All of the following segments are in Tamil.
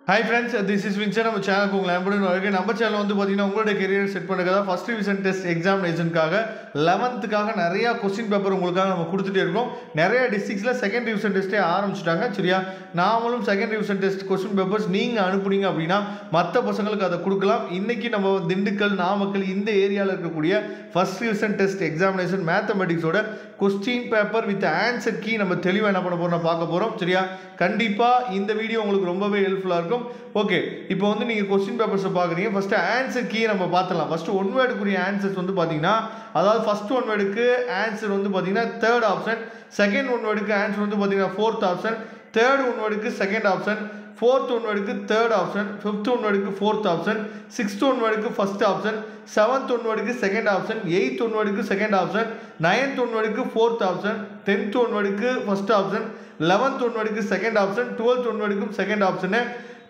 Hi friends, this is Vincent. நம்ம சேனலுக்கு உங்களை அன்புடன் வரவேற்கிறேன். நம்ம சேனல் வந்து பார்த்தீங்கன்னா உங்களோட கெரியர் செட் பண்ணுறதுக்காக ஃபர்ஸ்ட் டிவிஷன் டெஸ்ட் எக்ஸாமினேஷனுக்காக 11th நிறையா கொஸ்டின் பேப்பர் உங்களுக்காக நம்ம கொடுத்துட்டே இருக்கோம். நிறைய டிஸ்ட்ரிக்ஸில் செகண்ட் டிவிஷன் டெஸ்ட்டே ஆரம்பிச்சிட்டாங்க. சரியா, நாமளும் second division test question papers நீங்கள் அனுப்புனீங்க அப்படின்னா மற்ற பசங்களுக்கு அதை கொடுக்கலாம். இன்றைக்கி நம்ம திண்டுக்கல், நாமக்கல் இந்த ஏரியாவில் இருக்கக்கூடிய ஃபர்ஸ்ட் டிவிஷன் டெஸ்ட் எக்ஸாமினேஷன் மேத்தமெட்டிக்ஸோட question paper with answer key நம்ம தெளிவாக என்ன பண்ண போகிறோம் பார்க்க போகிறோம். சரியா, கண்டிப்பாக இந்த வீடியோ உங்களுக்கு ரொம்பவே ஹெல்ப்ஃபுல்லாக இருக்கும். ஓகே, இப்போ வந்து நீங்கள் கொஸ்டின் பேப்பர்ஸை பார்க்குறீங்க. ஃபஸ்ட்டு ஆன்சர் கீ நம்ம பார்த்துடலாம். ஃபஸ்ட்டு ஒன் வேர்டுக்குரிய ஆன்சர்ஸ் வந்து பார்த்தீங்கன்னா, அதாவது ஃபஸ்ட் ஒன் வேர்டுக்கு ஆன்சர் வந்து பார்த்தீங்கன்னா தேர்ட் ஆப்ஷன், செகண்ட் ஒன் வேர்டுக்கு ஆன்சர் வந்து பார்த்தீங்கன்னா ஃபோர்த் ஆப்ஷன், தேர்ட் ஒன் வேர்டுக்கு செகண்ட் ஆப்ஷன், ஃபோர்த் ஒன் வேர்டுக்கு தேர்ட் ஆப்ஷன், ஃபிஃப்த் ஒன் வேர்டுக்கு ஃபோர்த் ஆப்ஷன், சிக்ஸ்த் ஒன் வேர்டுக்கு ஃபஸ்ட் ஆப்ஷன், செவன்த் ஒன் வேர்டுக்கு செகண்ட் ஆப்ஷன், எயித் ஒன் வேர்டுக்கு செகண்ட் ஆப்ஷன், நைன்த் ஒன் வேர்டுக்கு ஃபோர்த் ஆப்ஷன், 10th ஒன் வேர்டுக்கு ஃபஸ்ட் ஆப்ஷன், 11th ஒன் வேர்டுக்கு செகண்ட் ஆப்ஷன், 12th ஒன் வேர்டுக்கு செகண்ட் ஆப்ஷனு,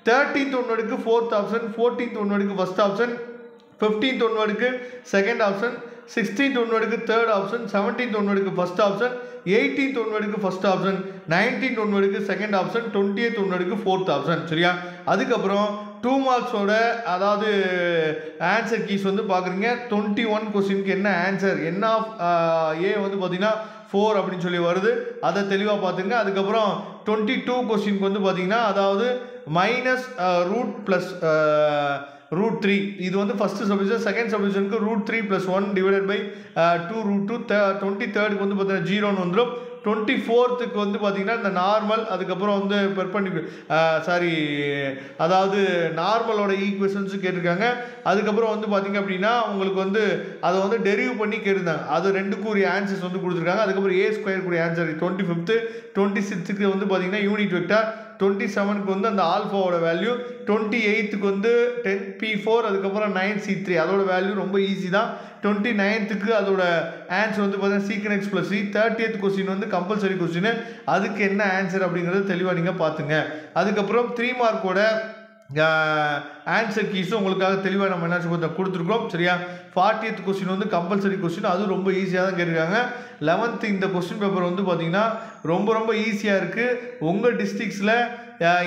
13th ஒன் வேர்டுக்கு ஃபோர்த் ஆப்ஷன், 14th ஒன் வேர்டுக்கு ஃபஸ்ட் ஆப்ஷன், 15th ஒன் வேர்டுக்கு செகண்ட் ஆப்ஷன், 16th ஒன் வேர்டுக்கு தேர்ட் ஆப்ஷன், 17th ஒன் வேர்டுக்கு ஃபஸ்ட் ஆப்ஷன், 18th ஒன் வேர்டுக்கு ஃபஸ்ட் ஆப்ஷன், 19th ஒன் வேர்டுக்கு செகண்ட் ஆப்ஷன், 20th ஒன் வேர்டுக்கு ஃபோர்த் ஆப்ஷன். சரியா, அதுக்கப்புறம் 2 மார்க்ஸோட அதாவது ஆன்சர் கீஸ் வந்து பார்க்குறீங்க. 21 கொஸ்டினுக்கு என்ன ஆன்சர், என்ன ஆஃப் ஏ வந்து பார்த்தீங்கன்னா 4 அப்படின்னு சொல்லி வருது, அதை தெளிவாக பார்த்துங்க. அதுக்கப்புறம் 22 கொஸ்டினுக்கு வந்து பார்த்தீங்கன்னா, அதாவது மைனஸ் ரூட் ப்ளஸ் √3, இது வந்து ஃபஸ்ட்டு சப்டிவிஷன். செகண்ட் சப்டிவிஷனுக்கு √3 + 1 டிவைடட் பை 2 √2. 23rd வந்து பார்த்தீங்கன்னா 0ன்னு வந்துடும். 24th வந்து பார்த்தீங்கன்னா இந்த நார்மல், அதுக்கப்புறம் வந்து அதாவது நார்மலோட ஈக்குவேஷன்ஸும் கேட்டிருக்காங்க. அதுக்கப்புறம் வந்து பார்த்தீங்க அப்படின்னா உங்களுக்கு வந்து அதை வந்து டெரிவ் பண்ணி கேட்டிருந்தாங்க. அது ரெண்டுக்குரிய ஆன்சர்ஸ் வந்து கொடுத்துருக்காங்க. அதுக்கப்புறம் A² ஆன்சர் 25th, 26th வந்து பார்த்தீங்கன்னா யூனிட் வெக்டார், 27க்கு வந்து அந்த ஆல்ஃபாவோட வேல்யூ, 28க்கு வந்து 10p4, அதுக்கப்புறம் 9c3 அதோட வேல்யூ ரொம்ப ஈஸி தான். 29th அதோட ஆன்சர் வந்து பார்த்தீங்கன்னா sec x + c. 30th question வந்து கம்பல்சரி கொஸ்டின், அதுக்கு என்ன ஆன்சர் அப்படிங்கிறது தெளிவாக நீங்கள் பார்த்துங்க. அதுக்கப்புறம் 3 மார்க்கோட ஆன்சர் கீஸும் உங்களுக்காக தெளிவாக நம்ம என்ன கொடுத்துருக்கோம். சரியா, 40th கொஸ்டின் வந்து கம்பல்சரி கொஸ்டின், அதுவும் ரொம்ப ஈஸியாக தான் கேட்டிருக்காங்க. 11th இந்த கொஸ்டின் பேப்பர் வந்து பார்த்தீங்கன்னா ரொம்ப ஈஸியாக இருக்குது. உங்கள் டிஸ்ட்ரிக்ஸில்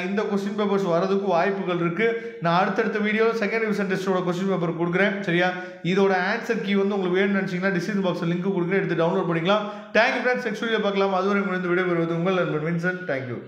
இந்த கொஸ்டின் பேப்பர்ஸ் வரதுக்கு வாய்ப்புகள் இருக்குது. நான் அடுத்தடுத்த வீடியோவில் செகண்ட் டிவிஷன் டெஸ்ட்டோட கொஸ்டின் பேப்பர் கொடுக்குறேன். சரியா, இதோட ஆன்சர் கீ வந்து உங்களுக்கு வேணும்னு நினச்சிங்கன்னா டிஸ்கிரிப்ஷன் பாக்ஸில் லிங்க் கொடுக்குறேன், எடுத்து டவுன்லோட் பண்ணிக்கலாம். தேங்க்யூ ஃப்ரெண்ட்ஸ், நெக்ஸ்ட் வீடியோ பார்க்கலாம். அதுவரை உங்களுக்கு விடைபெறுவது உங்கள் நண்பன் வின்சென்ட். தேங்க்யூ.